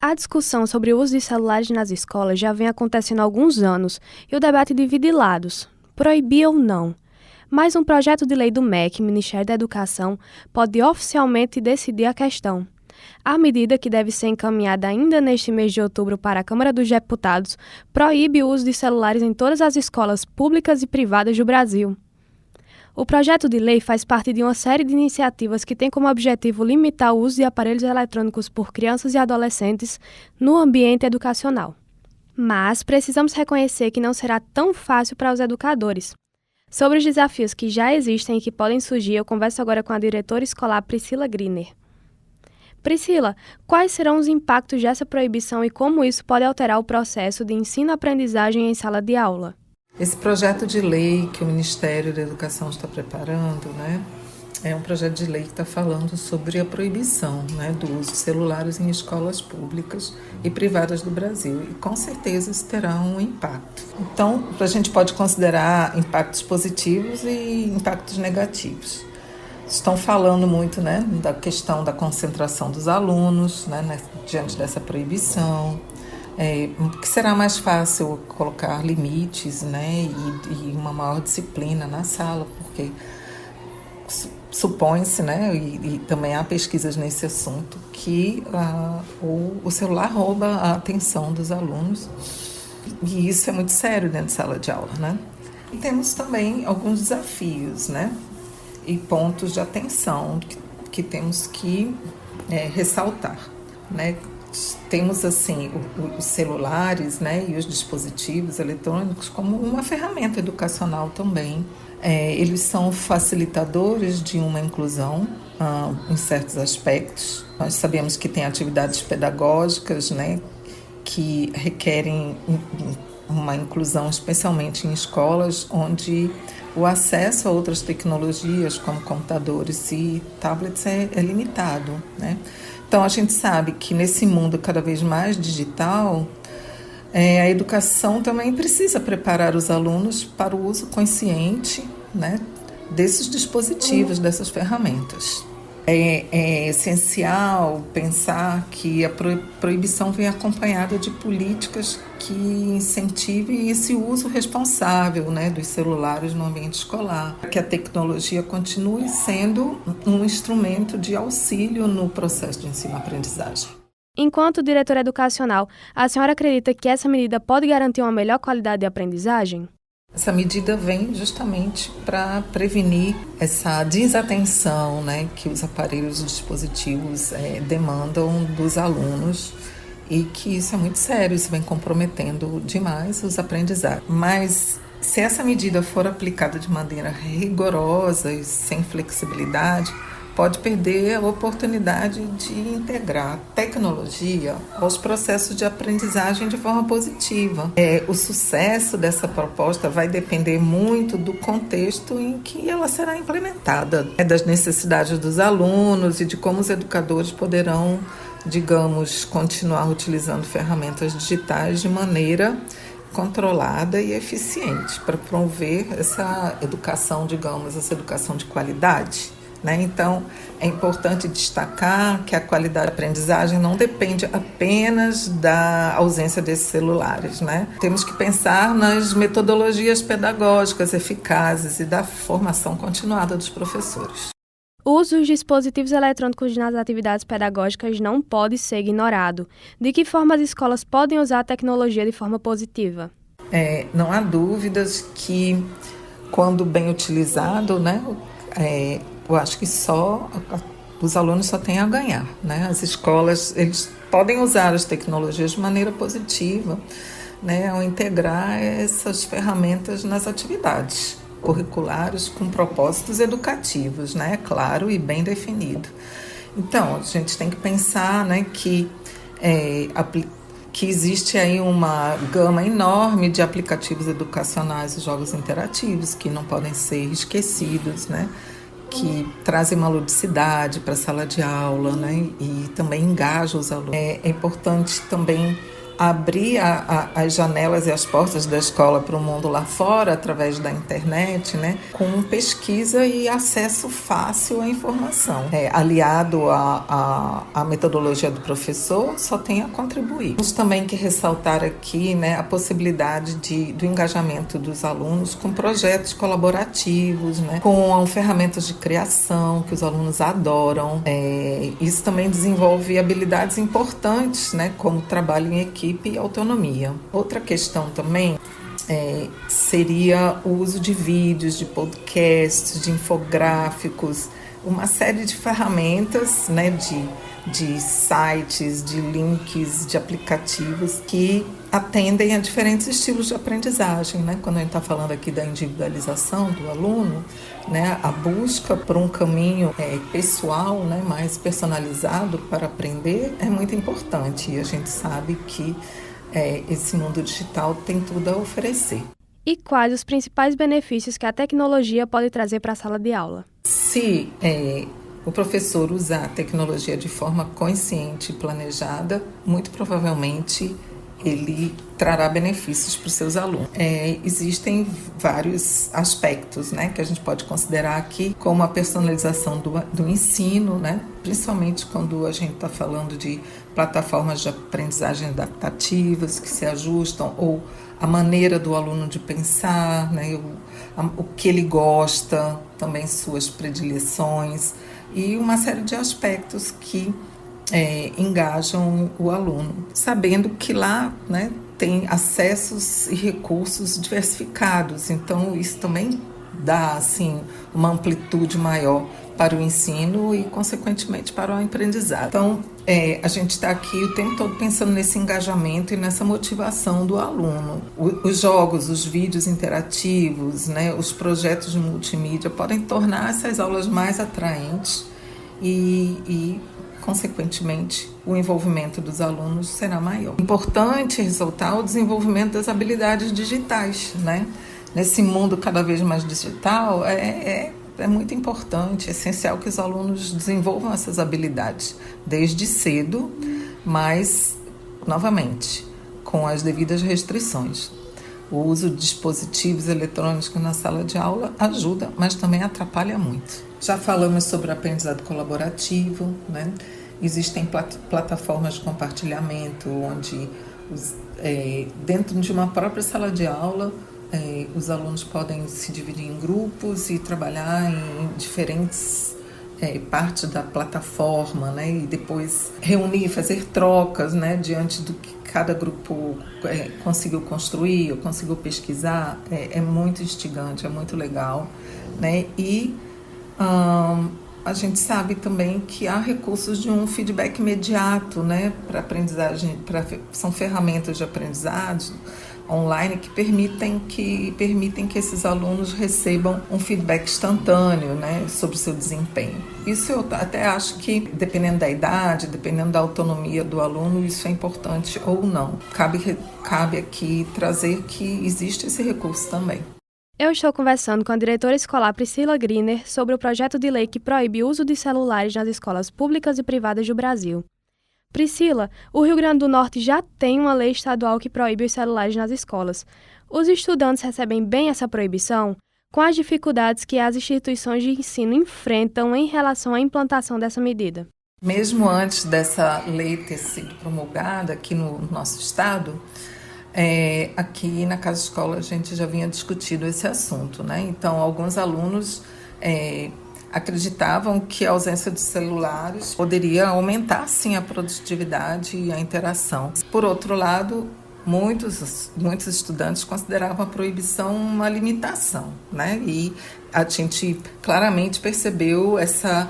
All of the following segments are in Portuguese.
A discussão sobre o uso de celulares nas escolas já vem acontecendo há alguns anos e o debate divide lados, proibir ou não. Mas um projeto de lei do MEC, Ministério da Educação, pode oficialmente decidir a questão. A medida, que deve ser encaminhada ainda neste mês de outubro para a Câmara dos Deputados, proíbe o uso de celulares em todas as escolas públicas e privadas do Brasil. O projeto de lei faz parte de uma série de iniciativas que tem como objetivo limitar o uso de aparelhos eletrônicos por crianças e adolescentes no ambiente educacional. Mas precisamos reconhecer que não será tão fácil para os educadores. Sobre os desafios que já existem e que podem surgir, eu converso agora com a diretora escolar Priscila Griner. Priscila, quais serão os impactos dessa proibição e como isso pode alterar o processo de ensino-aprendizagem em sala de aula? Esse projeto de lei que o Ministério da Educação está preparando, é um projeto de lei que está falando sobre a proibição, do uso de celulares em escolas públicas e privadas do Brasil. E com certeza isso terá um impacto. Então, a gente pode considerar impactos positivos e impactos negativos. Estão falando muito da questão da concentração dos alunos diante dessa proibição. Que será mais fácil colocar limites e uma maior disciplina na sala, porque supõe-se, e também há pesquisas nesse assunto, que o celular rouba a atenção dos alunos, e isso é muito sério dentro de sala de aula. E temos também alguns desafios e pontos de atenção que temos que ressaltar. Temos assim os celulares e os dispositivos eletrônicos como uma ferramenta educacional também. Eles são facilitadores de uma inclusão em certos aspectos. Nós sabemos que tem atividades pedagógicas que requerem uma inclusão, especialmente em escolas onde o acesso a outras tecnologias como computadores e tablets é limitado. Então, a gente sabe que nesse mundo cada vez mais digital, a educação também precisa preparar os alunos para o uso consciente desses dispositivos, dessas ferramentas. É essencial pensar que a proibição vem acompanhada de políticas que incentivem esse uso responsável dos celulares no ambiente escolar, que a tecnologia continue sendo um instrumento de auxílio no processo de ensino-aprendizagem. Enquanto diretora educacional, a senhora acredita que essa medida pode garantir uma melhor qualidade de aprendizagem? Essa medida vem justamente para prevenir essa desatenção que os aparelhos e dispositivos demandam dos alunos, e que isso é muito sério, isso vem comprometendo demais os aprendizados. Mas se essa medida for aplicada de maneira rigorosa e sem flexibilidade, pode perder a oportunidade de integrar tecnologia aos processos de aprendizagem de forma positiva. O sucesso dessa proposta vai depender muito do contexto em que ela será implementada, das necessidades dos alunos e de como os educadores poderão, continuar utilizando ferramentas digitais de maneira controlada e eficiente para promover essa educação, essa educação de qualidade. Então, é importante destacar que a qualidade da aprendizagem não depende apenas da ausência desses celulares. Temos que pensar nas metodologias pedagógicas eficazes e da formação continuada dos professores. O uso dos dispositivos eletrônicos nas atividades pedagógicas não pode ser ignorado. De que forma as escolas podem usar a tecnologia de forma positiva? Não há dúvidas que, quando bem utilizado, eu acho que os alunos só têm a ganhar. As escolas, eles podem usar as tecnologias de maneira positiva, ao integrar essas ferramentas nas atividades curriculares com propósitos educativos, claro e bem definido. Então, a gente tem que pensar que existe aí uma gama enorme de aplicativos educacionais e jogos interativos que não podem ser esquecidos, que trazem uma ludicidade para a sala de aula, e também engajam os alunos. É importante também abrir as janelas e as portas da escola para o mundo lá fora, através da internet, né, com pesquisa e acesso fácil à informação. Aliado à metodologia do professor, só tem a contribuir. Temos também que ressaltar aqui, né, a possibilidade do engajamento dos alunos com projetos colaborativos, né, com ferramentas de criação que os alunos adoram. Isso também desenvolve habilidades importantes, né, como trabalho em equipe e autonomia. Outra questão também seria o uso de vídeos, de podcasts, de infográficos, uma série de ferramentas, né, de sites, de links, de aplicativos que atendem a diferentes estilos de aprendizagem, né? Quando a gente está falando aqui da individualização do aluno, né, a busca por um caminho pessoal, né, mais personalizado para aprender é muito importante, e a gente sabe que esse mundo digital tem tudo a oferecer. E quais os principais benefícios que a tecnologia pode trazer para a sala de aula? Se o professor usar a tecnologia de forma consciente e planejada, muito provavelmente ele trará benefícios para os seus alunos. Existem vários aspectos, né, que a gente pode considerar aqui, como a personalização do ensino, né, principalmente quando a gente está falando de plataformas de aprendizagem adaptativas que se ajustam, ou a maneira do aluno de pensar, né, o que ele gosta, também suas predileções, e uma série de aspectos que engajam o aluno, sabendo que lá, né, tem acessos e recursos diversificados. Então, isso também dá assim, uma amplitude maior para o ensino e, consequentemente, para o aprendizado. Então, a gente está aqui o tempo todo pensando nesse engajamento e nessa motivação do aluno. Os jogos, os vídeos interativos, né, os projetos de multimídia podem tornar essas aulas mais atraentes e consequentemente, o envolvimento dos alunos será maior. Importante ressaltar o desenvolvimento das habilidades digitais, né? Nesse mundo cada vez mais digital, é muito importante, é essencial que os alunos desenvolvam essas habilidades desde cedo, mas, novamente, com as devidas restrições. O uso de dispositivos eletrônicos na sala de aula ajuda, mas também atrapalha muito. Já falamos sobre o aprendizado colaborativo, né? Existem plataformas de compartilhamento onde, dentro de uma própria sala de aula, os alunos podem se dividir em grupos e trabalhar em diferentes partes da plataforma, né? E depois reunir, fazer trocas, né? Diante do que cada grupo conseguiu construir ou conseguiu pesquisar. É muito instigante, é muito legal, né? E a gente sabe também que há recursos de um feedback imediato, né, para aprendizagem, são ferramentas de aprendizagem online que permitem que esses alunos recebam um feedback instantâneo, né, sobre o seu desempenho. Isso eu até acho que, dependendo da idade, dependendo da autonomia do aluno, isso é importante ou não. Cabe aqui trazer que existe esse recurso também. Eu estou conversando com a diretora escolar Priscila Griner sobre o projeto de lei que proíbe o uso de celulares nas escolas públicas e privadas do Brasil. Priscila, o Rio Grande do Norte já tem uma lei estadual que proíbe os celulares nas escolas. Os estudantes recebem bem essa proibição? Com as dificuldades que as instituições de ensino enfrentam em relação à implantação dessa medida? Mesmo antes dessa lei ter sido promulgada aqui no nosso estado, aqui na Casa Escola a gente já vinha discutindo esse assunto, né? Então, alguns alunos acreditavam que a ausência de celulares poderia aumentar, sim, a produtividade e a interação. Por outro lado, muitos estudantes consideravam a proibição uma limitação, né? E a gente claramente percebeu essa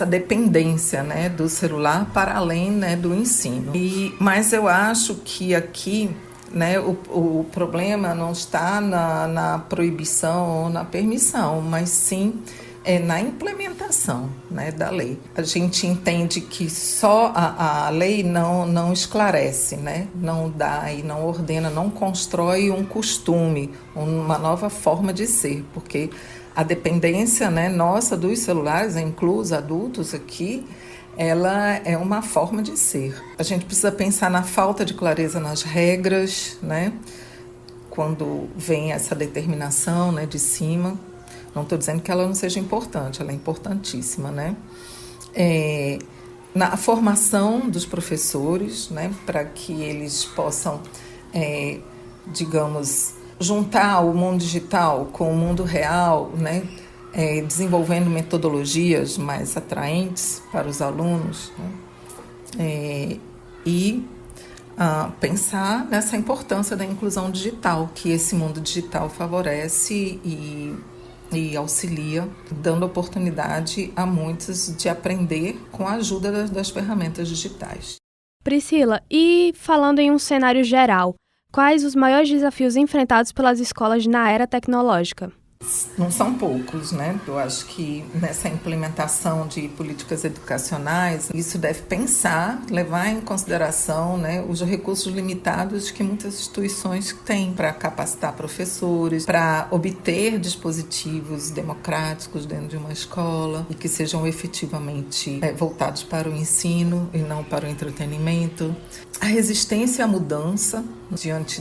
dependência, né, do celular para além, né, do ensino. Mas eu acho que aqui, né, o problema não está na proibição ou na permissão, mas sim na implementação, né, da lei. A gente entende que só a lei não esclarece, né, não dá e não ordena, não constrói um costume, uma nova forma de ser, porque a dependência, né, nossa dos celulares, incluso adultos aqui, ela é uma forma de ser. A gente precisa pensar na falta de clareza nas regras, né? Quando vem essa determinação, né, de cima. Não estou dizendo que ela não seja importante, ela é importantíssima, né? Na formação dos professores, né, para que eles possam, digamos, juntar o mundo digital com o mundo real, né, desenvolvendo metodologias mais atraentes para os alunos, né, e pensar nessa importância da inclusão digital, que esse mundo digital favorece e auxilia, dando oportunidade a muitos de aprender com a ajuda das ferramentas digitais. Priscila, e falando em um cenário geral, quais os maiores desafios enfrentados pelas escolas na era tecnológica? Não são poucos, né? Eu acho que nessa implementação de políticas educacionais, isso deve pensar, levar em consideração, né, os recursos limitados que muitas instituições têm para capacitar professores, para obter dispositivos democráticos dentro de uma escola e que sejam efetivamente voltados para o ensino e não para o entretenimento. A resistência à mudança diante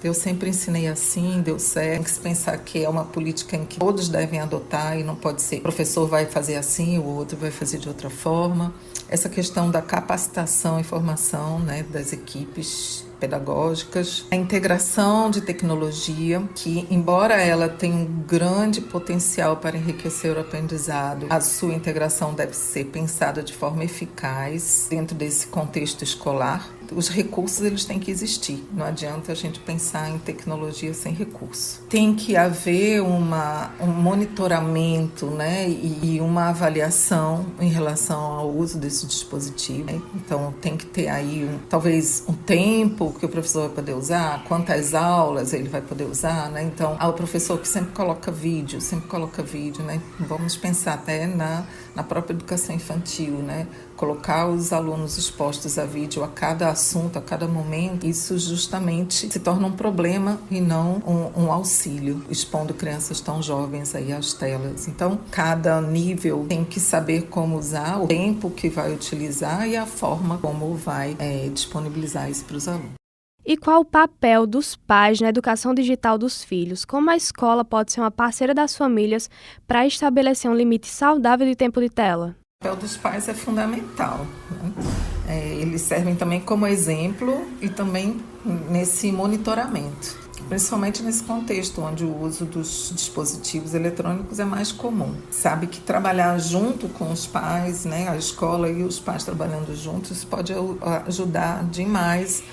eu sempre ensinei assim, deu certo. Tem que se pensar que é uma política em que todos devem adotar e não pode ser o professor vai fazer assim, o outro vai fazer de outra forma. Essa questão da capacitação e formação, né, das equipes pedagógicas, a integração de tecnologia, que embora ela tenha um grande potencial para enriquecer o aprendizado, a sua integração deve ser pensada de forma eficaz dentro desse contexto escolar. Os recursos, eles têm que existir, não adianta a gente pensar em tecnologia sem recurso. Tem que haver um monitoramento, né, e uma avaliação em relação ao uso desse dispositivo, né? Então tem que ter aí talvez um tempo que o professor vai poder usar, quantas aulas ele vai poder usar, né? Então, o professor que sempre coloca vídeo, né? Vamos pensar até na própria educação infantil, né? Colocar os alunos expostos a vídeo a cada assunto, a cada momento, isso justamente se torna um problema e não um auxílio, expondo crianças tão jovens aí às telas. Então, cada nível tem que saber como usar, o tempo que vai utilizar e a forma como vai disponibilizar isso para os alunos. E qual o papel dos pais na educação digital dos filhos? Como a escola pode ser uma parceira das famílias para estabelecer um limite saudável de tempo de tela? O papel dos pais é fundamental, né? Eles servem também como exemplo e também nesse monitoramento, principalmente nesse contexto onde o uso dos dispositivos eletrônicos é mais comum. Sabe que trabalhar junto com os pais, né, a escola e os pais trabalhando juntos, isso pode ajudar demais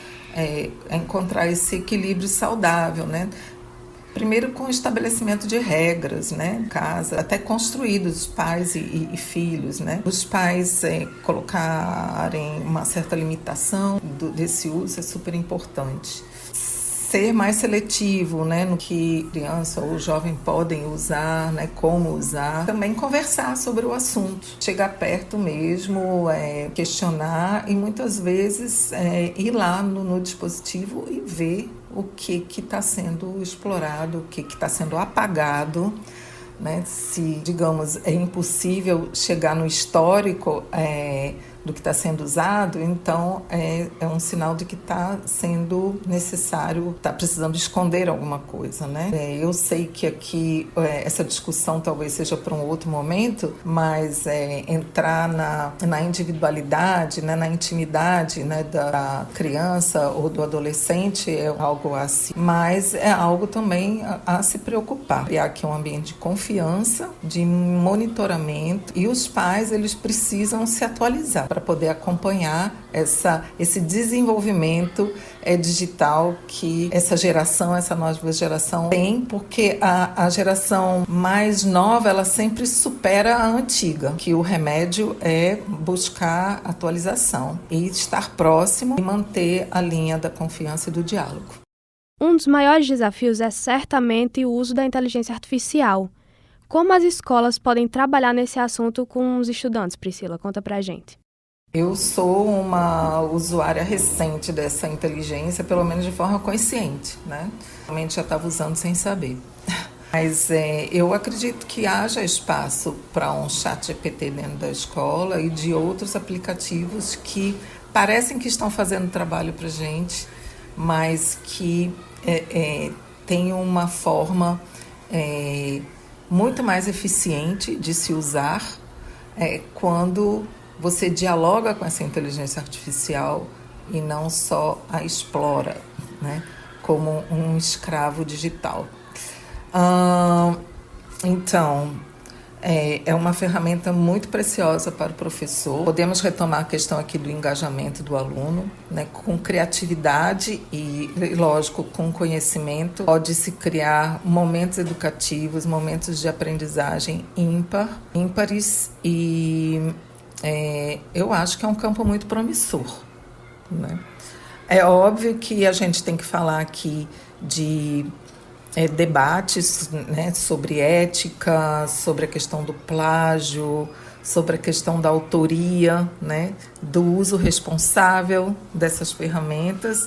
a encontrar esse equilíbrio saudável, né? Primeiro com o estabelecimento de regras, né, em casa, até construídos, pais e filhos, né? Os pais colocarem uma certa limitação desse uso é super importante. Ser mais seletivo, né, no que criança ou jovem podem usar, né, como usar. Também conversar sobre o assunto, chegar perto mesmo, questionar e muitas vezes ir lá no dispositivo e ver o que está sendo explorado, o que está sendo apagado, né? Se, digamos, é impossível chegar no histórico do que está sendo usado, então é um sinal de que está sendo necessário, está precisando esconder alguma coisa, né? Eu sei que aqui essa discussão talvez seja para um outro momento, mas entrar na individualidade, né, na intimidade, né, da criança ou do adolescente é algo assim, mas é algo também a se preocupar. Criar aqui um ambiente de confiança, de monitoramento, e os pais, eles precisam se atualizar para poder acompanhar esse desenvolvimento digital que essa nova geração tem, porque a geração mais nova, ela sempre supera a antiga, que o remédio é buscar atualização e estar próximo e manter a linha da confiança e do diálogo. Um dos maiores desafios é certamente o uso da inteligência artificial. Como as escolas podem trabalhar nesse assunto com os estudantes, Priscila? Conta pra gente. Eu sou uma usuária recente dessa inteligência, pelo menos de forma consciente, né? Realmente já estava usando sem saber. Mas eu acredito que haja espaço para um ChatGPT dentro da escola e de outros aplicativos que parecem que estão fazendo trabalho para a gente, mas que tem uma forma muito mais eficiente de se usar quando você dialoga com essa inteligência artificial e não só a explora, né, como um escravo digital. Então, é uma ferramenta muito preciosa para o professor. Podemos retomar a questão aqui do engajamento do aluno, né? Com criatividade e, lógico, com conhecimento, pode-se criar momentos educativos, momentos de aprendizagem ímpares e eu acho que é um campo muito promissor, né? É óbvio que a gente tem que falar aqui de debates, né, sobre ética, sobre a questão do plágio, sobre a questão da autoria, né, do uso responsável dessas ferramentas.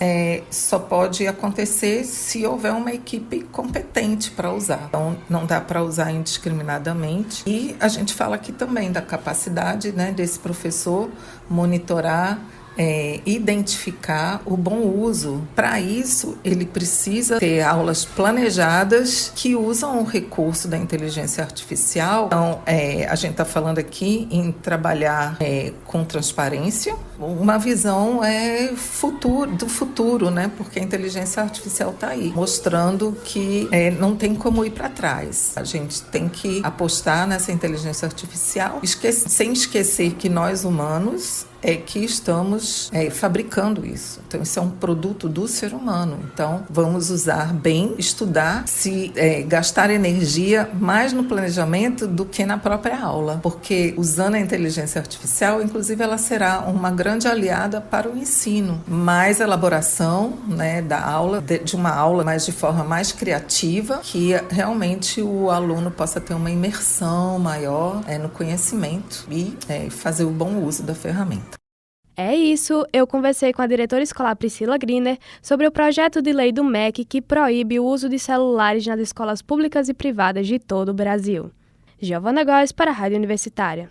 Só pode acontecer se houver uma equipe competente para usar. Então, não dá para usar indiscriminadamente. E a gente fala aqui também da capacidade, né, desse professor monitorar, identificar o bom uso. Para isso, ele precisa ter aulas planejadas que usam o recurso da inteligência artificial. Então, a gente está falando aqui em trabalhar com transparência, uma visão do futuro, né? Porque a inteligência artificial está aí, mostrando que não tem como ir para trás. A gente tem que apostar nessa inteligência artificial, sem esquecer que nós humanos que estamos fabricando isso. Então, isso é um produto do ser humano. Então, vamos usar bem, estudar, gastar energia mais no planejamento do que na própria aula. Porque, usando a inteligência artificial, inclusive, ela será uma grande aliada para o ensino. Mais elaboração, né, da aula, de uma aula, mas de forma mais criativa, que realmente o aluno possa ter uma imersão maior no conhecimento e fazer o bom uso da ferramenta. É isso, eu conversei com a diretora escolar Priscila Griner sobre o projeto de lei do MEC que proíbe o uso de celulares nas escolas públicas e privadas de todo o Brasil. Giovana Góes para a Rádio Universitária.